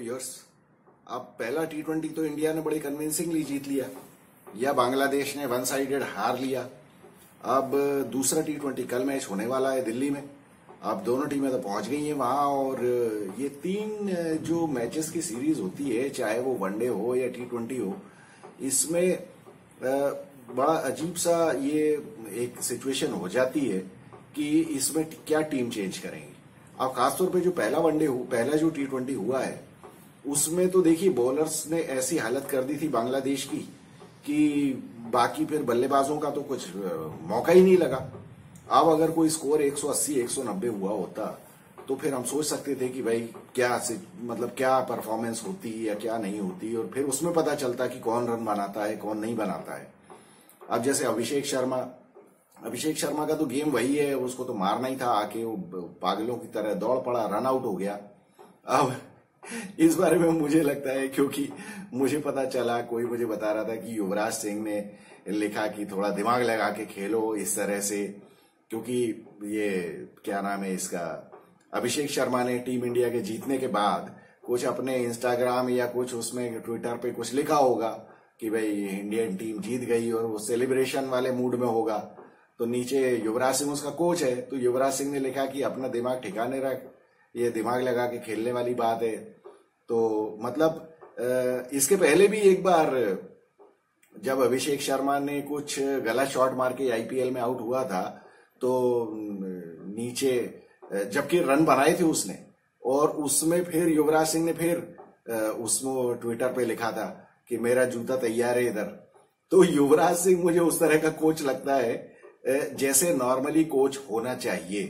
Viewers, अब पहला टी20 तो इंडिया ने बड़ी कन्विंसिंगली जीत लिया या बांग्लादेश ने वन साइडेड हार लिया। अब दूसरा टी20 कल मैच होने वाला है दिल्ली में। अब दोनों टीमें तो पहुंच गई हैं वहां और ये तीन जो मैचेस की सीरीज होती है, चाहे वो वनडे हो या टी20 हो, इसमें बड़ा अजीब सा ये एक सिचुएशन हो जाती है कि इसमें क्या टीम चेंज करेंगे। अब खासतौर पे जो पहला जो टी20 हुआ है उसमें तो देखिए बॉलर्स ने ऐसी हालत कर दी थी बांग्लादेश की कि बाकी फिर बल्लेबाजों का तो कुछ मौका ही नहीं लगा। अब अगर कोई स्कोर 180 190 हुआ होता तो फिर हम सोच सकते थे कि भाई क्या परफॉर्मेंस होती या क्या नहीं होती, और फिर उसमें पता चलता कि कौन रन बनाता है कौन नहीं बनाता है। अब जैसे अभिषेक शर्मा का तो गेम वही है, उसको तो मारना ही था आके, वो पागलों की तरह दौड़ पड़ा, रन आउट हो गया। अब इस बारे में मुझे लगता है, क्योंकि मुझे पता चला, कोई मुझे बता रहा था कि युवराज सिंह ने लिखा कि थोड़ा दिमाग लगा के खेलो इस तरह से, क्योंकि ये क्या नाम है इसका, अभिषेक शर्मा ने टीम इंडिया के जीतने के बाद कुछ अपने इंस्टाग्राम या कुछ उसमें ट्विटर पे कुछ लिखा होगा कि भाई इंडियन टीम जीत गई, और वो सेलिब्रेशन वाले मूड में होगा। तो नीचे युवराज सिंह उसका कोच है, तो युवराज सिंह ने लिखा कि अपना दिमाग ठिकाने रख, ये दिमाग लगा के खेलने वाली बात है। तो मतलब इसके पहले भी एक बार जब अभिषेक शर्मा ने कुछ गलत शॉट मार के आईपीएल में आउट हुआ था, तो नीचे जबकि रन बनाए थे उसने, और उसमें फिर युवराज सिंह ने फिर उसमें ट्विटर पे लिखा था कि मेरा जूता तैयार है इधर। तो युवराज सिंह मुझे उस तरह का कोच लगता है जैसे नॉर्मली कोच होना चाहिए।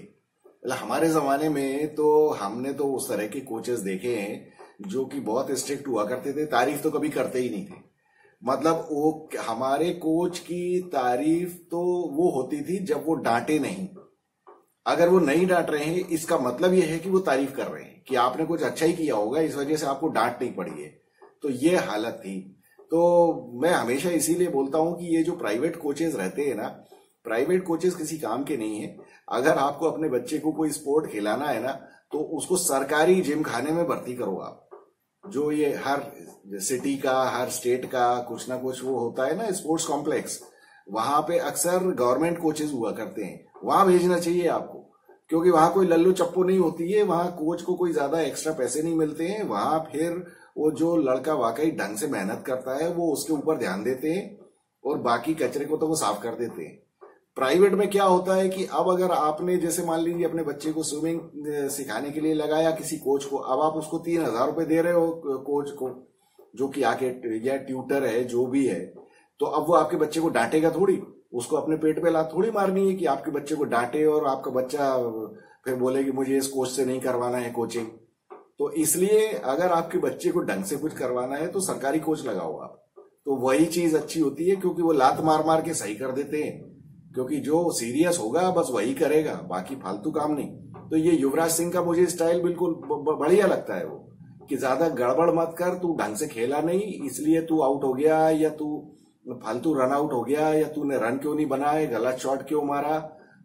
मतलब हमारे जमाने में तो हमने तो उस तरह के कोचेस देखे हैं जो कि बहुत स्ट्रिक्ट हुआ करते थे, तारीफ तो कभी करते ही नहीं थे। मतलब वो हमारे कोच की तारीफ तो वो होती थी जब वो डांटे नहीं। अगर वो नहीं डांट रहे हैं इसका मतलब ये है कि वो तारीफ कर रहे हैं कि आपने कुछ अच्छा ही किया होगा, इस वजह से आपको डांट नहीं पड़ी है। तो ये हालत थी। तो मैं हमेशा इसीलिए बोलता हूं कि ये जो प्राइवेट कोचेस रहते हैं ना, प्राइवेट कोचेस किसी काम के नहीं है। अगर आपको अपने बच्चे को कोई स्पोर्ट खिलाना है ना, तो उसको सरकारी जिम खाने में भर्ती करो आप। जो ये हर सिटी का, हर स्टेट का कुछ ना कुछ वो होता है ना स्पोर्ट्स कॉम्प्लेक्स, वहां पे अक्सर गवर्नमेंट कोचेस हुआ करते हैं, वहां भेजना चाहिए आपको। क्योंकि वहां कोई लल्लू चप्पू नहीं होती है, वहां कोच को कोई ज्यादा एक्स्ट्रा पैसे नहीं मिलते हैं। वहां फिर वो जो लड़का वाकई ढंग से मेहनत करता है वो उसके ऊपर ध्यान देते हैं, और बाकी कचरे को तो वो साफ कर देते हैं। प्राइवेट में क्या होता है कि अब अगर आपने जैसे मान लीजिए अपने बच्चे को स्विमिंग सिखाने के लिए लगाया किसी कोच को, अब आप उसको 3,000 रुपए दे रहे हो कोच को, जो कि आके या ट्यूटर है जो भी है, तो अब वो आपके बच्चे को डांटेगा थोड़ी, उसको अपने पेट पे लात थोड़ी मारनी है कि आपके बच्चे को डांटे और आपका बच्चा फिर बोले कि मुझे इस कोच से नहीं करवाना है कोचिंग। तो इसलिए अगर आपके बच्चे को ढंग से कुछ करवाना है तो सरकारी कोच लगाओ आप, तो वही चीज अच्छी होती है, क्योंकि वो लात मार मार के सही कर देते हैं। क्योंकि जो सीरियस होगा बस वही करेगा, बाकी फालतू काम नहीं। तो ये युवराज सिंह का मुझे स्टाइल बिल्कुल बढ़िया लगता है, वो कि ज्यादा गड़बड़ मत कर, तू ढंग से खेला नहीं इसलिए तू आउट हो गया, या तू फालतू रन आउट हो गया, या तूने रन क्यों नहीं बनाए, गलत शॉट क्यों मारा।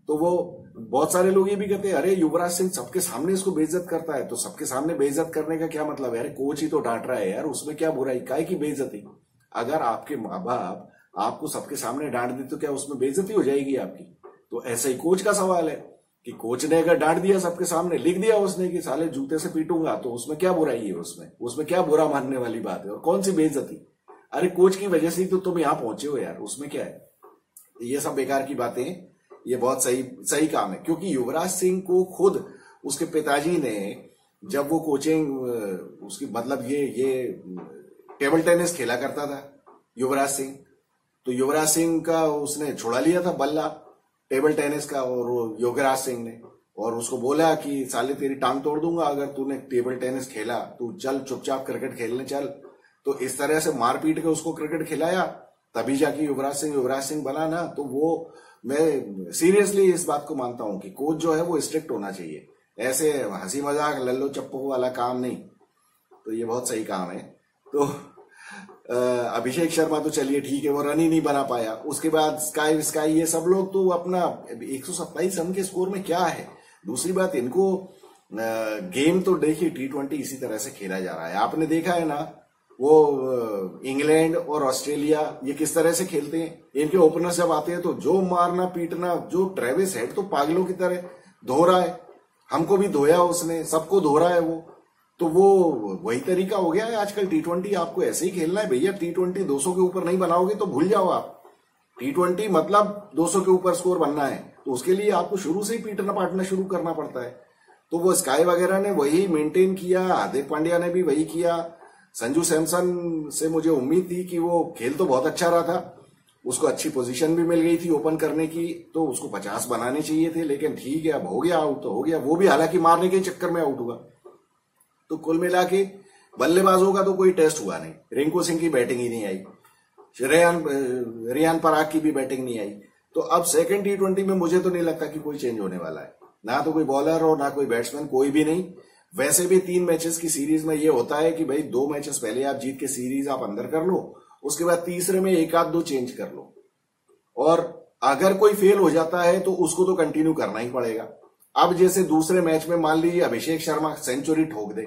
तो वो बहुत सारे लोग ये भी कहते हैं अरे युवराज सिंह सबके सामने इसको बेइज्जत करता है। तो सबके सामने बेइज्जत करने का क्या मतलब है? अरे कोच ही तो डांट रहा है यार, उसमें क्या बुराई, काहे की बेइज्जती? अगर आपके माँ बाप आपको सबके सामने डांट दे तो क्या उसमें बेइज्जती हो जाएगी आपकी? तो ऐसा ही कोच का सवाल है कि कोच ने अगर डांट दिया सबके सामने, लिख दिया उसने कि साले जूते से पीटूंगा, तो उसमें क्या बुराई है? उसमें क्या बुरा मानने वाली बात है और कौन सी बेइज्जती? अरे कोच की वजह से ही तो तुम यहां पहुंचे हो यार, उसमें क्या है? ये सब बेकार की बातें, ये बहुत सही काम है। क्योंकि युवराज सिंह को खुद उसके पिताजी ने, जब वो कोचिंग उसकी मतलब ये टेबल टेनिस खेला करता था युवराज सिंह, तो युवराज सिंह का उसने छुड़ा लिया था बल्ला टेबल टेनिस का, और युवराज सिंह ने, और उसको बोला कि साले तेरी टांग तोड़ दूंगा अगर तूने टेबल टेनिस खेला, तू चल चुपचाप क्रिकेट खेलने चल। तो इस तरह से मारपीट के उसको क्रिकेट खिलाया, तभी जाके युवराज सिंह बना ना। तो वो मैं सीरियसली इस बात को मानता हूं कि कोच जो है वो स्ट्रिक्ट होना चाहिए, ऐसे हंसी मजाक लल्लो चप्पू वाला काम नहीं। तो ये बहुत सही काम है। तो अभिषेक शर्मा तो चलिए ठीक है, वो रन ही नहीं बना पाया। उसके बाद स्काई ये सब लोग तो अपना 127 रन के स्कोर में क्या है। दूसरी बात, इनको गेम तो देखिए T20 इसी तरह से खेला जा रहा है। आपने देखा है ना, वो इंग्लैंड और ऑस्ट्रेलिया ये किस तरह से खेलते हैं। इनके ओपनर्स जब आते हैं तो जो मारना पीटना, जो ट्रेविस हेड तो पागलों की तरह धो रहा है, हमको भी धोया उसने, सबको धो रहा है वो। तो वो वही तरीका हो गया है आजकल। T20 आपको ऐसे ही खेलना है भैया। T20 200 के ऊपर नहीं बनाओगे तो भूल जाओ आप। T20 मतलब 200 के ऊपर स्कोर बनना है, तो उसके लिए आपको शुरू से ही पीटना पाटना शुरू करना पड़ता है। तो वो स्काई वगैरह ने वही मेंटेन किया, हार्दिक पांड्या ने भी वही किया। संजू सैमसन से मुझे उम्मीद थी कि वो खेल तो बहुत अच्छा रहा था, उसको अच्छी पोजीशन भी मिल गई थी ओपन करने की, तो उसको 50 बनाने चाहिए थे। लेकिन ठीक है, अब हो गया आउट तो हो गया, वो भी हालांकि मारने के चक्कर में आउट हुआ। तो कुल मिला के बल्लेबाजों का तो कोई टेस्ट हुआ नहीं। रिंकू सिंह की बैटिंग ही नहीं आई, रियान पराग की भी बैटिंग नहीं आई। तो अब सेकंड T20 में मुझे तो नहीं लगता कि कोई चेंज होने वाला है, ना तो कोई बॉलर और ना कोई बैट्समैन, कोई भी नहीं। वैसे भी 3 मैचेस की सीरीज में ये होता है कि भाई 2 मैचेस पहले आप जीत के सीरीज आप अंदर कर लो, उसके बाद तीसरे में 1-2 चेंज कर लो, और अगर कोई फेल हो जाता है तो उसको तो कंटिन्यू करना ही पड़ेगा। अब जैसे दूसरे मैच में मान लीजिए अभिषेक शर्मा सेंचुरी ठोक दे,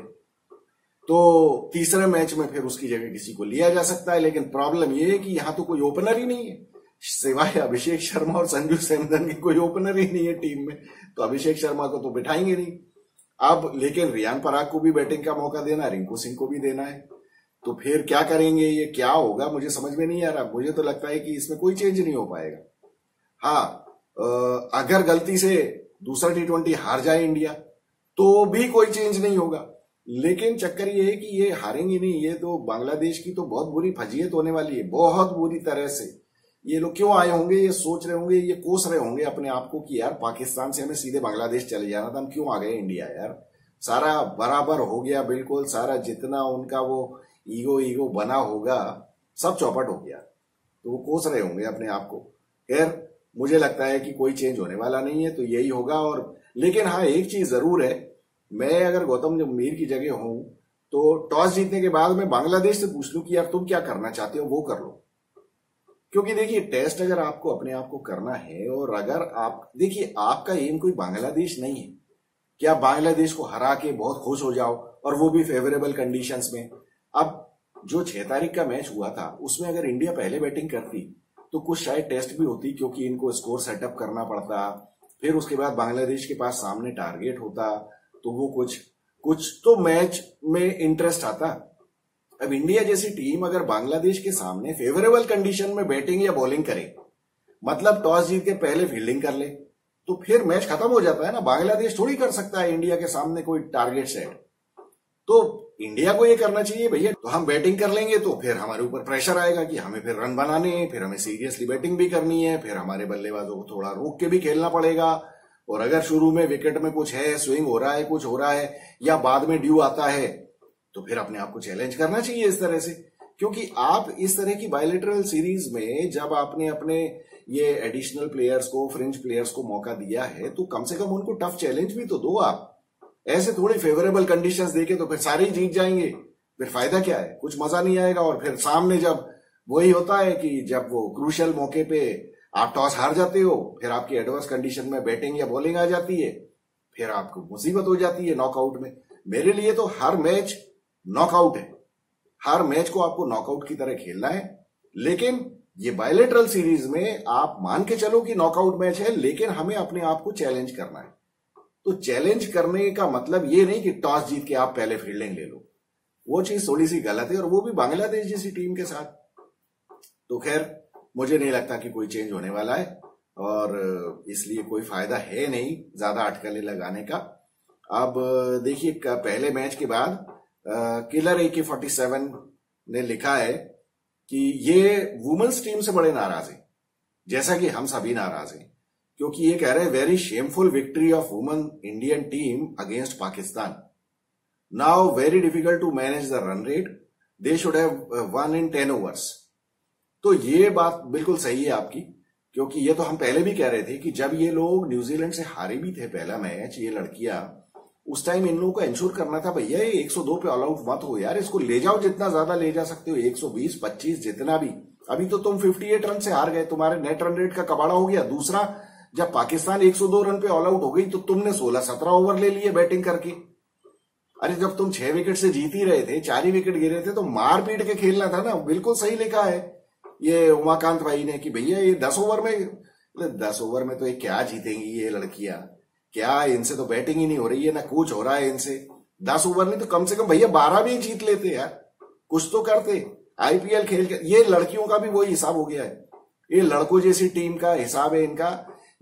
तो तीसरे मैच में फिर उसकी जगह किसी को लिया जा सकता है। लेकिन प्रॉब्लम यह है कि यहां तो कोई ओपनर ही नहीं है, सिवाय अभिषेक शर्मा और संजू सैमसन के कोई ओपनर ही नहीं है टीम में, तो अभिषेक शर्मा को तो बिठाएंगे नहीं। अब लेकिन रियान पराग को भी बैटिंग का मौका देना है, रिंकू सिंह को भी देना है, तो फिर क्या करेंगे, ये क्या होगा मुझे समझ में नहीं आ रहा। मुझे तो लगता है कि इसमें कोई चेंज नहीं हो पाएगा। हाँ, अगर गलती से दूसरा T20 हार जाए इंडिया तो भी कोई चेंज नहीं होगा। लेकिन चक्कर ये है कि ये हारेंगे नहीं, ये तो बांग्लादेश की तो बहुत बुरी फजीयत होने वाली है, बहुत बुरी तरह से। ये लोग क्यों आए होंगे, ये सोच रहे होंगे, ये कोस रहे होंगे अपने आप को कि यार पाकिस्तान से हमें सीधे बांग्लादेश चले जाना था, हम क्यों आ गए इंडिया। यार सारा बराबर हो गया बिल्कुल, सारा जितना उनका वो ईगो बना होगा सब चौपट हो गया, तो वो कोस रहे होंगे अपने आप को। खैर मुझे लगता है कि कोई चेंज होने वाला नहीं है, तो यही होगा। और लेकिन हाँ, एक चीज जरूर है, मैं अगर गौतम गंभीर की जगह हूं तो टॉस जीतने के बाद मैं बांग्लादेश से पूछ लूं कि यार तुम क्या करना चाहते हो, वो कर लो। क्योंकि देखिए टेस्ट अगर आपको अपने आप को करना है, और अगर आप देखिए आपका एम कोई बांग्लादेश नहीं है कि आप बांग्लादेश को हरा के बहुत खुश हो जाओ, और वो भी फेवरेबल कंडीशंस में। अब जो 6 तारीख का मैच हुआ था उसमें अगर इंडिया पहले बैटिंग करती तो कुछ शायद टेस्ट भी होती, क्योंकि इनको स्कोर सेटअप करना पड़ता, फिर उसके बाद बांग्लादेश के पास सामने टारगेट होता, तो वो कुछ तो मैच में इंटरेस्ट आता। अब इंडिया जैसी टीम अगर बांग्लादेश के सामने फेवरेबल कंडीशन में बैटिंग या बॉलिंग करे, मतलब टॉस जीत के पहले फील्डिंग कर ले, तो फिर मैच खत्म हो जाता है ना। बांग्लादेश थोड़ी कर सकता है इंडिया के सामने कोई टारगेट सेट। तो इंडिया को ये करना चाहिए भैया, तो हम बैटिंग कर लेंगे तो फिर हमारे ऊपर प्रेशर आएगा कि हमें फिर रन बनाने हैं, फिर हमें सीरियसली बैटिंग भी करनी है, फिर हमारे बल्लेबाजों को थोड़ा रोक के भी खेलना पड़ेगा। और अगर शुरू में विकेट में कुछ है, स्विंग हो रहा है, कुछ हो रहा है, या बाद में ड्यू आता है, तो फिर अपने आप को चैलेंज करना चाहिए इस तरह से। क्योंकि आप इस तरह की बायलैटरल सीरीज में जब आपने अपने ये एडिशनल प्लेयर्स को, फ्रिंज प्लेयर्स को मौका दिया है, तो कम से कम उनको टफ चैलेंज भी तो दो आप। ऐसे थोड़ी फेवरेबल कंडीशंस देके तो फिर सारे ही जीत जाएंगे, फिर फायदा क्या है, कुछ मजा नहीं आएगा। और फिर सामने जब वही होता है कि जब वो क्रूशियल मौके पे आप टॉस हार जाते हो, फिर आपकी एडवर्स कंडीशन में बैटिंग या बॉलिंग आ जाती है, फिर आपको मुसीबत हो जाती है नॉकआउट में। मेरे लिए तो हर मैच नॉकआउट है, हर मैच को आपको नॉकआउट की तरह खेलना है। लेकिन ये बायलैटरल सीरीज में आप मान के चलो कि नॉकआउट मैच है, लेकिन हमें अपने आप को चैलेंज करना है। तो चैलेंज करने का मतलब ये नहीं कि टॉस जीत के आप पहले फील्डिंग ले लो, वो चीज थोड़ी सी गलत है, और वो भी बांग्लादेश जैसी टीम के साथ। तो खैर मुझे नहीं लगता कि कोई चेंज होने वाला है, और इसलिए कोई फायदा है नहीं ज्यादा अटकलें लगाने का। अब देखिए पहले मैच के बाद किलर AK-47 ने लिखा है कि ये वुमेन्स टीम से बड़े नाराज हैं, जैसा कि हम सभी नाराज हैं, क्योंकि ये कह रहे हैं very shameful victory of women Indian team against Pakistan, now very difficult to manage the run rate, they should have won in 10 overs. तो ये बात बिल्कुल सही है आपकी, क्योंकि ये तो हम पहले भी कह रहे थे कि जब ये लोग न्यूजीलैंड से हारे भी थे पहला मैच, ये लड़कियां, उस टाइम इन लोगों को इंश्योर करना था भैया ये 102 पे ऑल आउट मत हो यार, इसको ले जाओ जितना ज्यादा ले जा सकते हो, 120, 25 जितना भी। अभी तो तुम 58 रन से हार गए, तुम्हारे नेट रन रेट का कबाड़ा हो गया। दूसरा जब पाकिस्तान 102 रन पे ऑल आउट हो गई तो तुमने 16-17 ओवर ले लिए बैटिंग करके। अरे जब तुम 6 विकेट से जीत ही रहे थे, 4 ही विकेट गिरे थे, तो मार पीट के खेलना था ना। बिल्कुल सही लिखा है ये उमाकांत भाई ने कि भैया ये 10 ओवर में, 10 ओवर में तो ये क्या जीतेंगी ये लड़कियां, क्या इनसे तो बैटिंग ही नहीं हो रही है, ना कुछ हो रहा है इनसे। 10 ओवर नहीं तो कम से कम भैया 12 भी जीत लेते यार, कुछ तो करते। आईपीएल खेल के ये लड़कियों का भी वही हिसाब हो गया है, ये लड़कों जैसी टीम का हिसाब है इनका।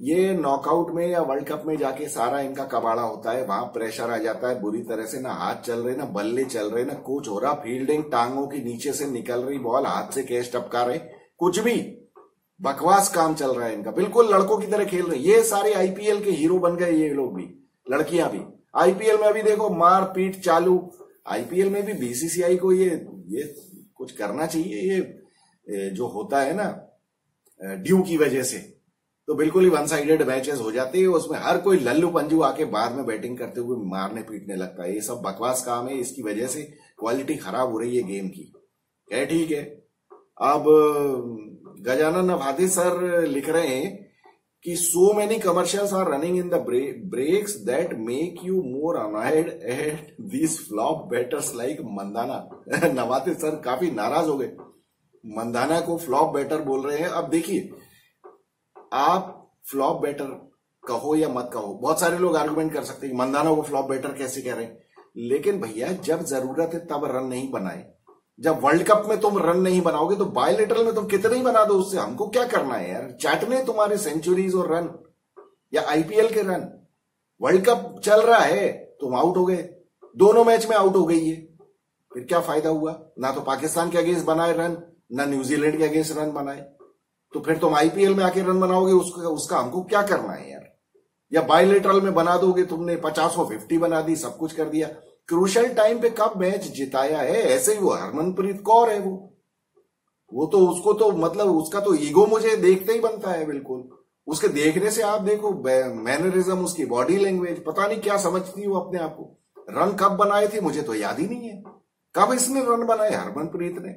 ये नॉकआउट में या वर्ल्ड कप में जाके सारा इनका कबाड़ा होता है, वहां प्रेशर आ जाता है बुरी तरह से, ना हाथ चल रहे, ना बल्ले चल रहे, ना कुछ हो रहा, फील्डिंग टांगों के नीचे से निकल रही बॉल, हाथ से कैच टपका रहे, कुछ भी बकवास काम चल रहा है इनका, बिल्कुल लड़कों की तरह खेल रहे। ये सारे आईपीएल के हीरो बन गए ये लोग भी, लड़कियां भी। आईपीएल में अभी देखो मार पीट चालू। आईपीएल में भी बीसीसीआई को ये कुछ करना चाहिए, ये जो होता है ना ड्यू की वजह से, तो बिल्कुल ही वन साइडेड मैचेस हो जाते हैं, उसमें हर कोई लल्लू पंजू आके बाद में बैटिंग करते हुए मारने पीटने लगता है। ये सब बकवास काम है, इसकी वजह से क्वालिटी खराब हो रही है गेम की। क्या ठीक है। अब गजानन नवाथे सर लिख रहे हैं कि so many commercials are running in the breaks that make you more annoyed at this flop batters like Mandhana. Navathe sir काफी नाराज हो गए, मंदाना को फ्लॉप बैटर बोल रहे हैं। अब देखिए, आप फ्लॉप बैटर कहो या मत कहो, बहुत सारे लोग आर्गुमेंट कर सकते हैं मंदाना को फ्लॉप बैटर कैसे कह रहे हैं, लेकिन भैया जब जरूरत है तब रन नहीं बनाए। जब वर्ल्ड कप में तुम रन नहीं बनाओगे तो बायलेटरल में तुम कितने ही बना दो, उससे हमको क्या करना है यार। चाटने तुम्हारे सेंचुरीज और रन या आईपीएल के रन। वर्ल्ड कप चल रहा है, तुम आउट हो गए, दोनों मैच में आउट हो गई है, फिर क्या फायदा हुआ। ना तो पाकिस्तान के अगेंस्ट बनाए रन, ना न्यूजीलैंड के अगेंस्ट रन बनाए, तो फिर तुम आईपीएल में आके रन बनाओगे, उसका हमको क्या करना है यार। या बायलेटरल में बना दोगे, तुमने 50-50 बना दी, सब कुछ कर दिया, क्रूशल टाइम पे कब मैच जिताया है। ऐसे ही वो हरमनप्रीत कौर है, वो तो उसको तो मतलब उसका तो ईगो मुझे देखते ही बनता है बिल्कुल। उसके देखने से आप देखो मैनरिज्म, उसकी बॉडी लैंग्वेज, पता नहीं क्या समझती वो अपने आप को। रन कब बनाए थे मुझे तो याद ही नहीं है, कब इसने रन बनाए हरमनप्रीत ने।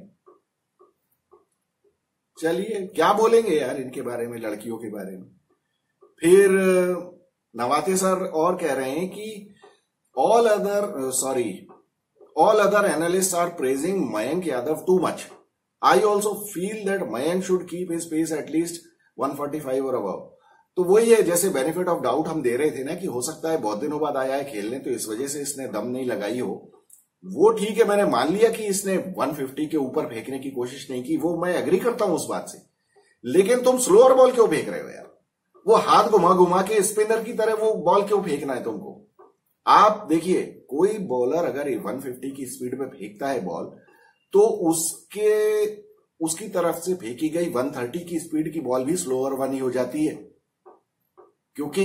चलिए क्या बोलेंगे यार इनके बारे में, लड़कियों के बारे में। फिर नवाथे सर और कह रहे हैं कि all other analysts are praising Mayank Yadav too much. I also feel that Mayank should keep his pace at least 145 or above. तो वही है, जैसे बेनिफिट ऑफ डाउट हम दे रहे थे ना कि हो सकता है बहुत दिनों बाद आया है खेलने, तो इस वजह से इसने दम नहीं लगाई हो। वो ठीक है, मैंने मान लिया कि इसने 150 के ऊपर फेंकने की कोशिश नहीं की, वो मैं एग्री करता हूं उस बात से। लेकिन तुम स्लोअर बॉल क्यों फेंक रहे हो यार। वो हाथ घुमा घुमा के स्पिनर की तरह वो बॉल क्यों फेंकना है तुमको। आप देखिए, कोई बॉलर अगर 150 की स्पीड में फेंकता है बॉल, तो उसकी तरफ से फेंकी गई 130 की स्पीड की बॉल भी स्लोअर वन ही हो जाती है, क्योंकि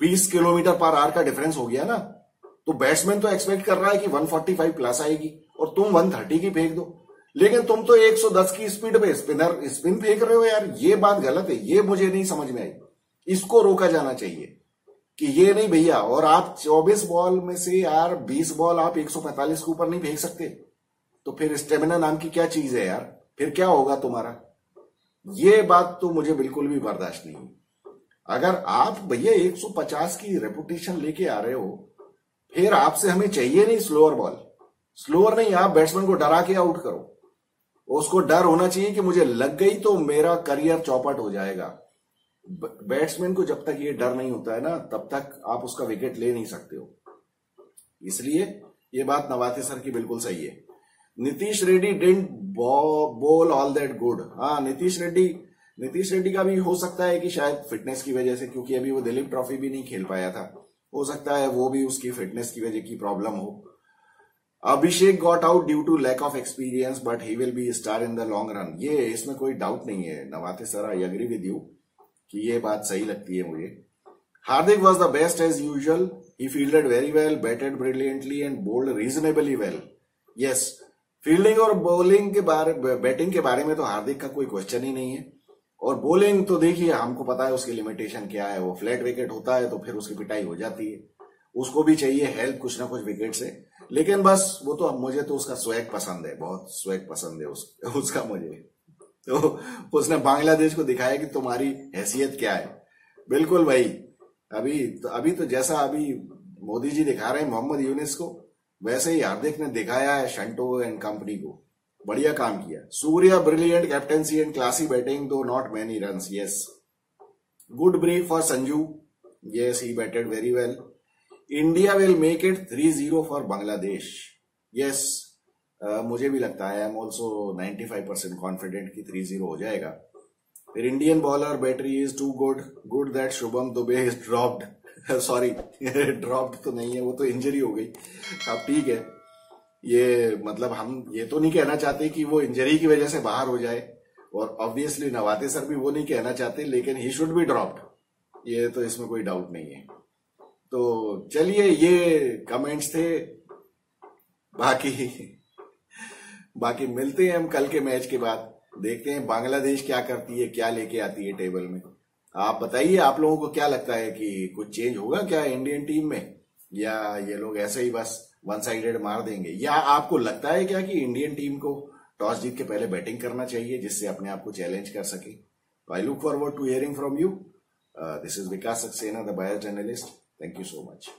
20 किलोमीटर पर आवर का डिफरेंस हो गया ना। तो बैट्समैन तो एक्सपेक्ट कर रहा है कि 145 प्लस आएगी और तुम 130 की फेंक दो, लेकिन तुम तो 110 की स्पीड पे स्पिन फेंक रहे हो यार। ये बात गलत है, ये मुझे नहीं समझ में आई। इसको रोका जाना चाहिए कि ये नहीं भैया। और आप 24 बॉल में से यार 20 बॉल आप 145 के ऊपर नहीं फेंक सकते, तो फिर स्टेमिना नाम की क्या चीज है यार, फिर क्या होगा तुम्हारा। ये बात तो मुझे बिल्कुल भी बर्दाश्त नहीं। अगर आप भैया 150 की रेपुटेशन लेके आ रहे हो, फिर आपसे हमें चाहिए नहीं स्लोअर बॉल। स्लोअर नहीं, आप बैट्समैन को डरा के आउट करो। उसको डर होना चाहिए कि मुझे लग गई तो मेरा करियर चौपट हो जाएगा। बैट्समैन को जब तक ये डर नहीं होता है ना, तब तक आप उसका विकेट ले नहीं सकते हो। इसलिए ये बात नवाथे सर की बिल्कुल सही है। Nitish Reddy didn't ball all that good. हाँ, नीतीश रेड्डी का भी हो सकता है कि शायद फिटनेस की वजह से, क्योंकि अभी वो दिलीप ट्रॉफी भी नहीं खेल पाया था, हो सकता है वो भी उसकी फिटनेस की वजह की प्रॉब्लम हो। Abhishek got out due to lack of experience but he will be star in the long run. ये इसमें कोई डाउट नहीं है Navathe sir, I agree with you कि ये बात सही लगती है मुझे। Hardik was the best as usual, he fielded very well, batted brilliantly and bowled reasonably well. Yes, fielding और बॉलिंग के बारे, बैटिंग के बारे में तो हार्दिक का कोई क्वेश्चन ही नहीं है। और बॉलिंग तो देखिए, हमको पता है उसकी लिमिटेशन क्या है। वो फ्लैट विकेट होता है तो फिर उसकी पिटाई हो जाती है, उसको भी चाहिए हेल्प कुछ ना कुछ विकेट से। लेकिन बस वो तो मुझे तो उसका स्वैग पसंद है, बहुत स्वैग पसंद है उसका मुझे। तो उसने बांग्लादेश को दिखाया कि तुम्हारी हैसियत क्या है। बिल्कुल भाई। अभी तो जैसा अभी मोदी जी दिखा रहे हैं मोहम्मद यूनिस को, वैसे ही हार्दिक ने दिखाया है शंटो एंड कंपनी को। बढ़िया काम किया। Surya brilliant captaincy and classy batting though not many runs, yes. Good break for Sanju, yes he batted very well. India will make it 3-0 for Bangladesh, yes. मुझे भी लगता है, आई एम ऑल्सो 95% कॉन्फिडेंट कि 3-0 हो जाएगा। फिर Indian bowler battery is too good that Shubham Dubey is dropped, sorry dropped तो नहीं है, वो तो इंजरी हो गई। अब ठीक है, ये मतलब हम ये तो नहीं कहना चाहते कि वो इंजरी की वजह से बाहर हो जाए, और ऑब्वियसली नवाते सर भी वो नहीं कहना चाहते, लेकिन ही शुड बी ड्रॉप्ड, ये तो इसमें कोई डाउट नहीं है। तो चलिए, ये कमेंट्स थे। बाकी मिलते हैं हम कल के मैच के बाद, देखते हैं बांग्लादेश क्या करती है, क्या लेके आती है टेबल में। आप बताइए, आप लोगों को क्या लगता है कि कुछ चेंज होगा क्या इंडियन टीम में, या ये लोग ऐसे ही बस वन साइडेड मार देंगे, या आपको लगता है क्या कि इंडियन टीम को टॉस जीत के पहले बैटिंग करना चाहिए जिससे अपने आप को चैलेंज कर सके। I look forward to hearing from you. This is Vikas Saxena, the bias journalist. Thank you so much.